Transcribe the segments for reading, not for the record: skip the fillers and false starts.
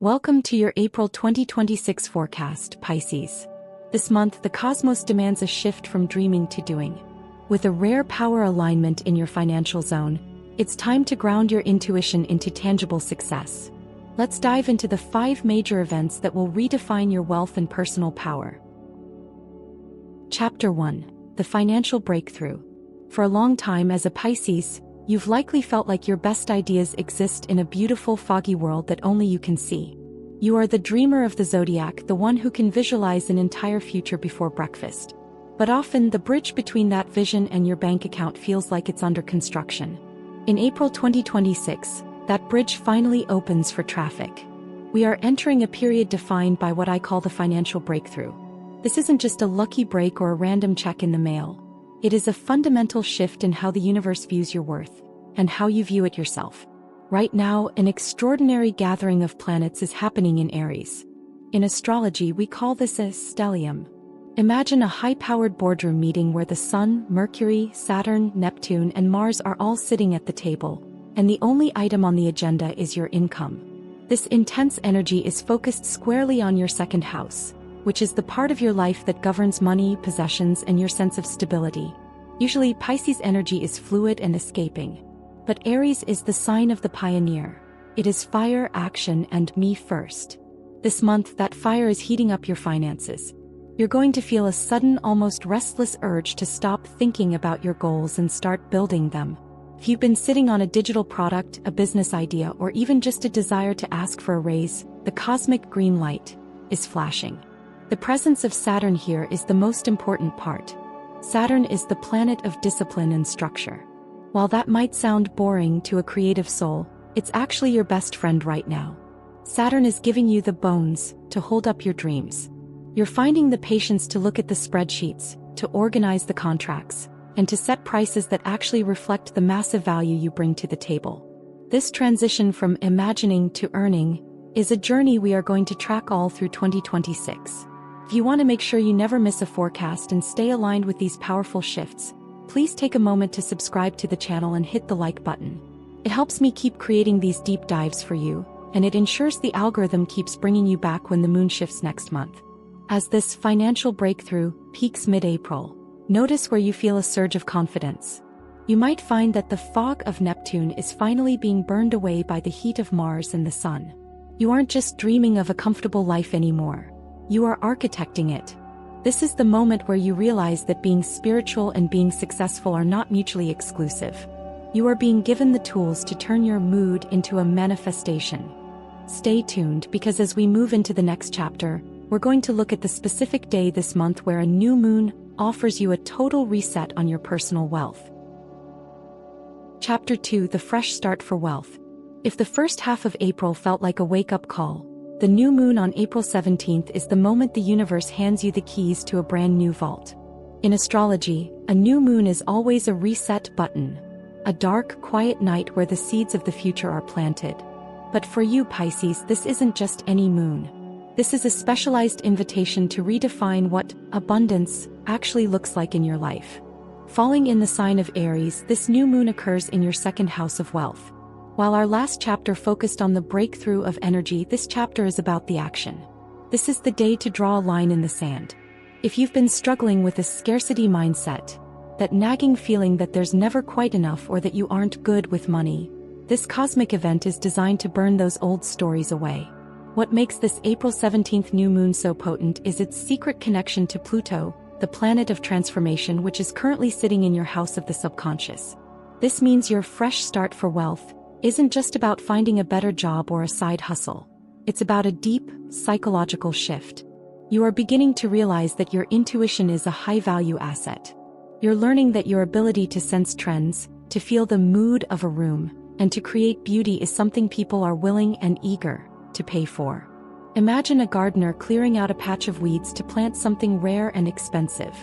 Welcome to your April 2026 forecast, Pisces. This month, the cosmos demands a shift from dreaming to doing. With a rare power alignment in your financial zone, it's time to ground your intuition into tangible success. Let's dive into the 5 major events that will redefine your wealth and personal power. Chapter 1: The Financial Breakthrough. For a long time as a Pisces, you've likely felt like your best ideas exist in a beautiful, foggy world that only you can see. You are the dreamer of the zodiac, the one who can visualize an entire future before breakfast. But often, the bridge between that vision and your bank account feels like it's under construction. In April 2026, that bridge finally opens for traffic. We are entering a period defined by what I call the financial breakthrough. This isn't just a lucky break or a random check in the mail. It is a fundamental shift in how the universe views your worth, and how you view it yourself. Right now, an extraordinary gathering of planets is happening in Aries. In astrology, we call this a stellium. Imagine a high-powered boardroom meeting where the Sun, Mercury, Saturn, Neptune, and Mars are all sitting at the table, and the only item on the agenda is your income. This intense energy is focused squarely on your second house, which is the part of your life that governs money, possessions, and your sense of stability. Usually, Pisces energy is fluid and escaping. But Aries is the sign of the pioneer. It is fire, action, and me first. This month, that fire is heating up your finances. You're going to feel a sudden, almost restless urge to stop thinking about your goals and start building them. If you've been sitting on a digital product, a business idea, or even just a desire to ask for a raise, the cosmic green light is flashing. The presence of Saturn here is the most important part. Saturn is the planet of discipline and structure. While that might sound boring to a creative soul, it's actually your best friend right now. Saturn is giving you the bones to hold up your dreams. You're finding the patience to look at the spreadsheets, to organize the contracts, and to set prices that actually reflect the massive value you bring to the table. This transition from imagining to earning is a journey we are going to track all through 2026. If you want to make sure you never miss a forecast and stay aligned with these powerful shifts, please take a moment to subscribe to the channel and hit the like button. It helps me keep creating these deep dives for you, and it ensures the algorithm keeps bringing you back when the moon shifts next month. As this financial breakthrough peaks mid-April, notice where you feel a surge of confidence. You might find that the fog of Neptune is finally being burned away by the heat of Mars and the Sun. You aren't just dreaming of a comfortable life anymore. You are architecting it. This is the moment where you realize that being spiritual and being successful are not mutually exclusive. You are being given the tools to turn your mood into a manifestation. Stay tuned, because as we move into the next chapter, we're going to look at the specific day this month where a new moon offers you a total reset on your personal wealth. Chapter 2: The Fresh Start for Wealth. If the first half of April felt like a wake-up call, the new moon on April 17th is the moment the universe hands you the keys to a brand new vault. In astrology, a new moon is always a reset button, a dark, quiet night where the seeds of the future are planted. But for you, Pisces, this isn't just any moon. This is a specialized invitation to redefine what abundance actually looks like in your life. Falling in the sign of Aries, this new moon occurs in your second house of wealth. While our last chapter focused on the breakthrough of energy, this chapter is about the action. This is the day to draw a line in the sand. If you've been struggling with a scarcity mindset, that nagging feeling that there's never quite enough or that you aren't good with money, this cosmic event is designed to burn those old stories away. What makes this April 17th new moon so potent is its secret connection to Pluto, the planet of transformation, which is currently sitting in your house of the subconscious. This means your fresh start for wealth isn't just about finding a better job or a side hustle. It's about a deep, psychological shift. You are beginning to realize that your intuition is a high-value asset. You're learning that your ability to sense trends, to feel the mood of a room, and to create beauty is something people are willing and eager to pay for. Imagine a gardener clearing out a patch of weeds to plant something rare and expensive.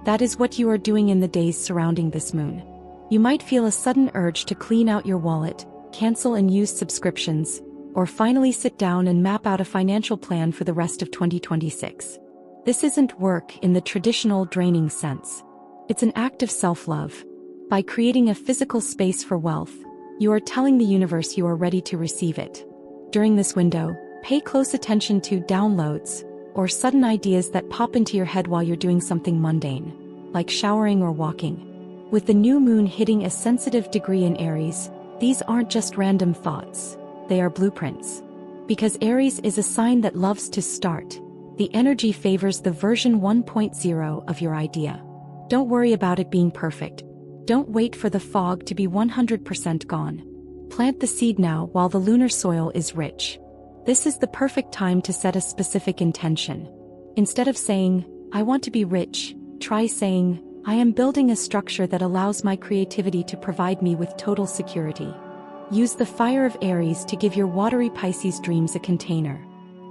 That is what you are doing in the days surrounding this moon. You might feel a sudden urge to clean out your wallet, cancel unused subscriptions, or finally sit down and map out a financial plan for the rest of 2026. This isn't work in the traditional draining sense. It's an act of self-love. By creating a physical space for wealth, you are telling the universe you are ready to receive it. During this window, pay close attention to downloads or sudden ideas that pop into your head while you're doing something mundane, like showering or walking. With the new moon hitting a sensitive degree in Aries, these aren't just random thoughts, they are blueprints. Because Aries is a sign that loves to start, the energy favors the version 1.0 of your idea. Don't worry about it being perfect. Don't wait for the fog to be 100% gone. Plant the seed now while the lunar soil is rich. This is the perfect time to set a specific intention. Instead of saying, "I want to be rich," try saying, "I am building a structure that allows my creativity to provide me with total security." Use the fire of Aries to give your watery Pisces dreams a container.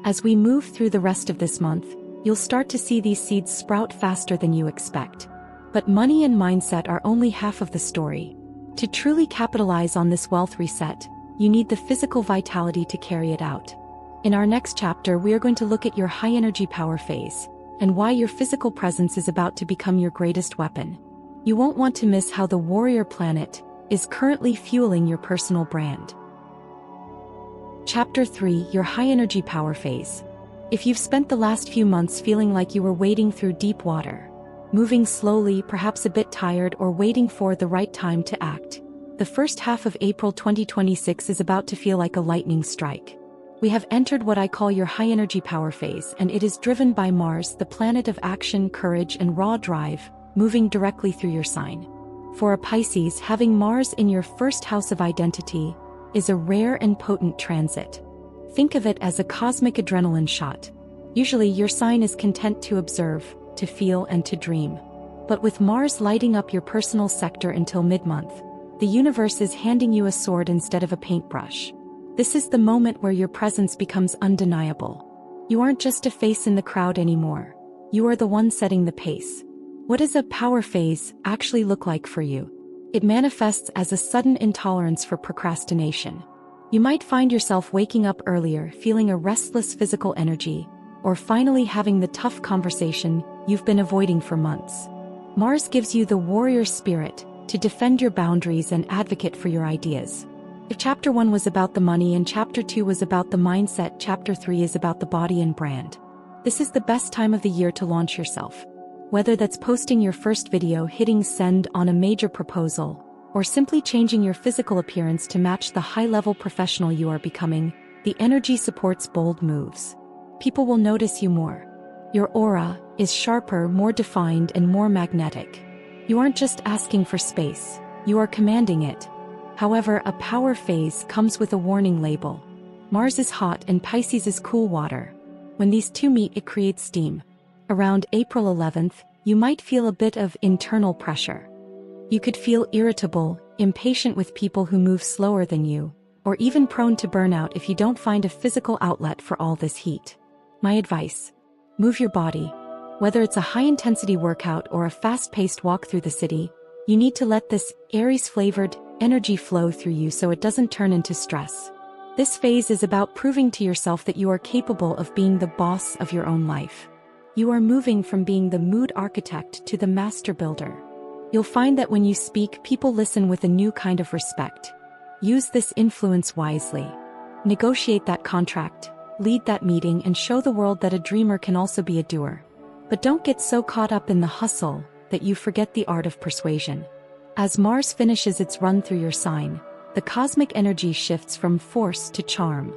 As we move through the rest of this month, you'll start to see these seeds sprout faster than you expect. But money and mindset are only half of the story. To truly capitalize on this wealth reset, you need the physical vitality to carry it out. In our next chapter, we are going to look at your high energy power phase, and why your physical presence is about to become your greatest weapon. You won't want to miss how the warrior planet is currently fueling your personal brand. Chapter 3: Your high energy power phase. If you've spent the last few months feeling like you were wading through deep water, moving slowly, perhaps a bit tired, or waiting for the right time to act, the first half of April 2026 is about to feel like a lightning strike. We have entered what I call your high energy power phase, and it is driven by Mars, the planet of action, courage, and raw drive, moving directly through your sign. For a Pisces, having Mars in your first house of identity is a rare and potent transit. Think of it as a cosmic adrenaline shot. Usually your sign is content to observe, to feel, and to dream. But with Mars lighting up your personal sector until mid-month, the universe is handing you a sword instead of a paintbrush. This is the moment where your presence becomes undeniable. You aren't just a face in the crowd anymore. You are the one setting the pace. What does a power phase actually look like for you? It manifests as a sudden intolerance for procrastination. You might find yourself waking up earlier, feeling a restless physical energy, or finally having the tough conversation you've been avoiding for months. Mars gives you the warrior spirit to defend your boundaries and advocate for your ideas. If Chapter 1 was about the money and Chapter 2 was about the mindset, Chapter 3 is about the body and brand. This is the best time of the year to launch yourself. Whether that's posting your first video, hitting send on a major proposal, or simply changing your physical appearance to match the high-level professional you are becoming, the energy supports bold moves. People will notice you more. Your aura is sharper, more defined, and more magnetic. You aren't just asking for space, you are commanding it. However, a power phase comes with a warning label. Mars is hot and Pisces is cool water. When these two meet, it creates steam. Around April 11th, you might feel a bit of internal pressure. You could feel irritable, impatient with people who move slower than you, or even prone to burnout if you don't find a physical outlet for all this heat. My advice: move your body. Whether it's a high-intensity workout or a fast-paced walk through the city, you need to let this Aries-flavored energy flow through you so it doesn't turn into stress. This phase is about proving to yourself that you are capable of being the boss of your own life. You are moving from being the mood architect to the master builder. You'll find that when you speak, people listen with a new kind of respect. Use this influence wisely. Negotiate that contract, lead that meeting, and show the world that a dreamer can also be a doer. But don't get so caught up in the hustle that you forget the art of persuasion. As Mars finishes its run through your sign, the cosmic energy shifts from force to charm.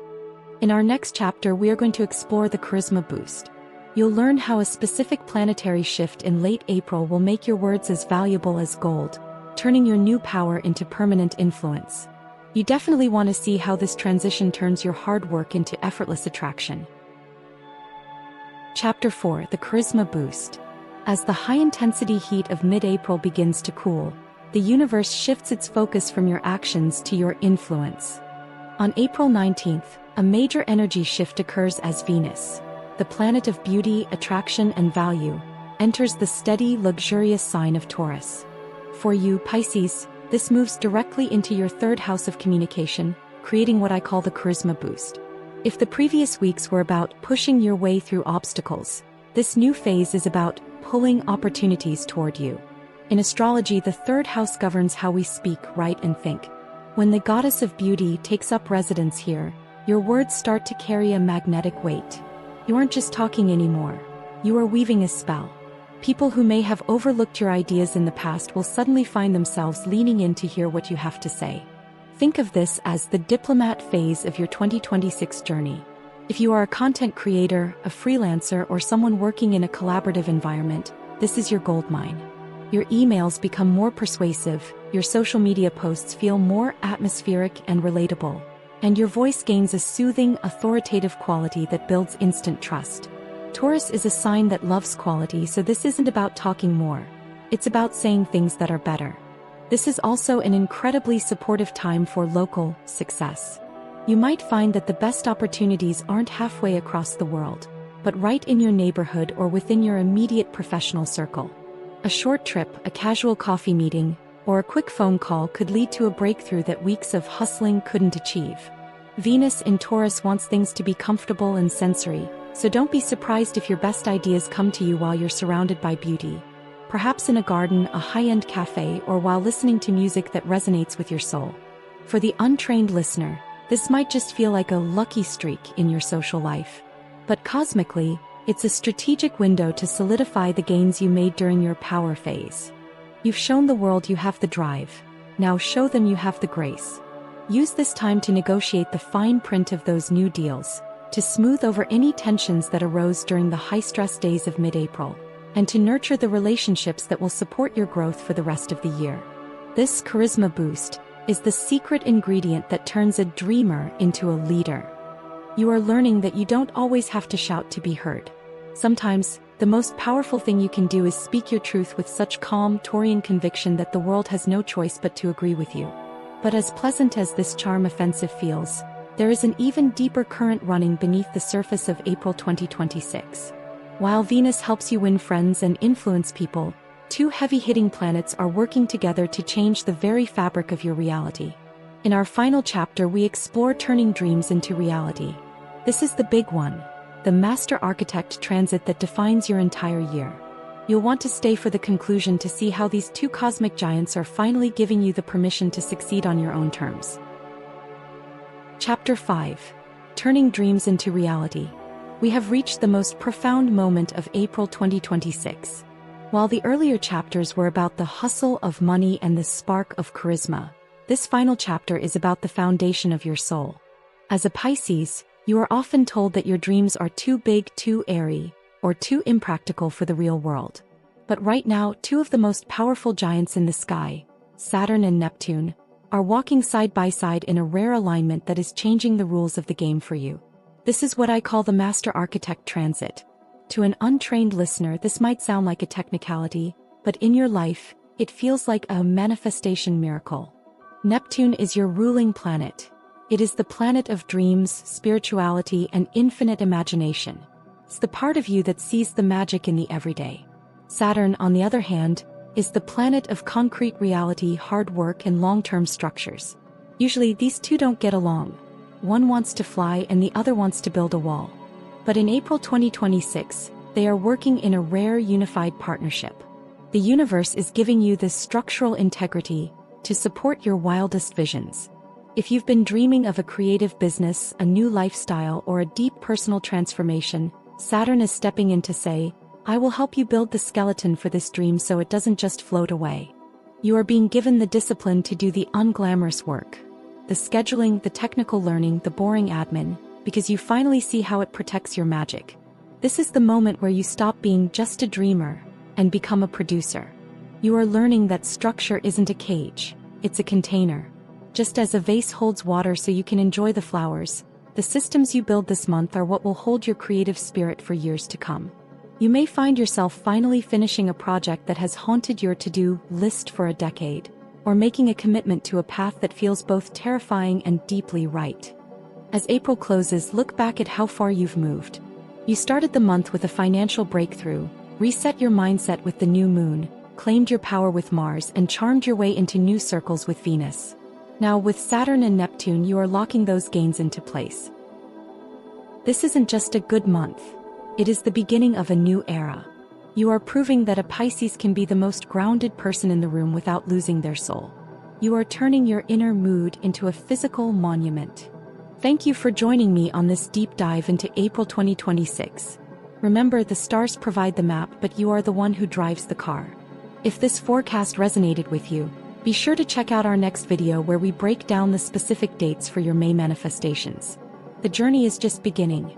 In our next chapter, we are going to explore the charisma boost. You'll learn how a specific planetary shift in late April will make your words as valuable as gold, turning your new power into permanent influence. You definitely want to see how this transition turns your hard work into effortless attraction. Chapter 4: The Charisma Boost. As the high-intensity heat of mid-April begins to cool, the universe shifts its focus from your actions to your influence. On April 19th, a major energy shift occurs as Venus, the planet of beauty, attraction, and value, enters the steady, luxurious sign of Taurus. For you, Pisces, this moves directly into your third house of communication, creating what I call the charisma boost. If the previous weeks were about pushing your way through obstacles, this new phase is about pulling opportunities toward you. In astrology, the third house governs how we speak, write, and think. When the goddess of beauty takes up residence here, Your words start to carry a magnetic weight. You aren't just talking anymore. You are weaving a spell. People who may have overlooked your ideas in the past will suddenly find themselves leaning in to hear what you have to say. Think of this as the diplomat phase of your 2026 journey. If you are a content creator, a freelancer, or someone working in a collaborative environment, this is your goldmine. Your emails become more persuasive, your social media posts feel more atmospheric and relatable, and your voice gains a soothing, authoritative quality that builds instant trust. Taurus is a sign that loves quality, so this isn't about talking more. It's about saying things that are better. This is also an incredibly supportive time for local success. You might find that the best opportunities aren't halfway across the world, but right in your neighborhood or within your immediate professional circle. A short trip, a casual coffee meeting, or a quick phone call could lead to a breakthrough that weeks of hustling couldn't achieve. Venus in Taurus wants things to be comfortable and sensory, so don't be surprised if your best ideas come to you while you're surrounded by beauty. Perhaps in a garden, a high-end cafe, or while listening to music that resonates with your soul. For the untrained listener, this might just feel like a lucky streak in your social life. But cosmically, it's a strategic window to solidify the gains you made during your power phase. You've shown the world you have the drive. Now show them you have the grace. Use this time to negotiate the fine print of those new deals, to smooth over any tensions that arose during the high-stress days of mid-April, and to nurture the relationships that will support your growth for the rest of the year. This charisma boost is the secret ingredient that turns a dreamer into a leader. You are learning that you don't always have to shout to be heard. Sometimes, the most powerful thing you can do is speak your truth with such calm, Taurian conviction that the world has no choice but to agree with you. But as pleasant as this charm offensive feels, there is an even deeper current running beneath the surface of April 2026. While Venus helps you win friends and influence people, two heavy-hitting planets are working together to change the very fabric of your reality. In our final chapter, we explore turning dreams into reality. This is the big one, the Master Architect transit that defines your entire year. You'll want to stay for the conclusion to see how these two cosmic giants are finally giving you the permission to succeed on your own terms. Chapter 5. Turning Dreams into Reality. We have reached the most profound moment of April 2026. While the earlier chapters were about the hustle of money and the spark of charisma, this final chapter is about the foundation of your soul. As a Pisces, you are often told that your dreams are too big, too airy, or too impractical for the real world. But right now, two of the most powerful giants in the sky, Saturn and Neptune, are walking side by side in a rare alignment that is changing the rules of the game for you. This is what I call the Master Architect transit. To an untrained listener, this might sound like a technicality, but in your life, it feels like a manifestation miracle. Neptune is your ruling planet. It is the planet of dreams, spirituality, and infinite imagination. It's the part of you that sees the magic in the everyday. Saturn, on the other hand, is the planet of concrete reality, hard work, and long-term structures. Usually, these two don't get along. One wants to fly and the other wants to build a wall. But in April 2026, they are working in a rare unified partnership. The universe is giving you this structural integrity to support your wildest visions. If you've been dreaming of a creative business, a new lifestyle, or a deep personal transformation, Saturn is stepping in to say, I will help you build the skeleton for this dream so it doesn't just float away. You are being given the discipline to do the unglamorous work. The scheduling, the technical learning, the boring admin, because you finally see how it protects your magic. This is the moment where you stop being just a dreamer and become a producer. You are learning that structure isn't a cage, it's a container. Just as a vase holds water so you can enjoy the flowers, the systems you build this month are what will hold your creative spirit for years to come. You may find yourself finally finishing a project that has haunted your to-do list for a decade, or making a commitment to a path that feels both terrifying and deeply right. As April closes, look back at how far you've moved. You started the month with a financial breakthrough, reset your mindset with the new moon, claimed your power with Mars, and charmed your way into new circles with Venus. Now, with Saturn and Neptune, you are locking those gains into place. This isn't just a good month. It is the beginning of a new era. You are proving that a Pisces can be the most grounded person in the room without losing their soul. You are turning your inner mood into a physical monument. Thank you for joining me on this deep dive into April 2026. Remember, the stars provide the map, but you are the one who drives the car. If this forecast resonated with you, be sure to check out our next video where we break down the specific dates for your May manifestations. The journey is just beginning.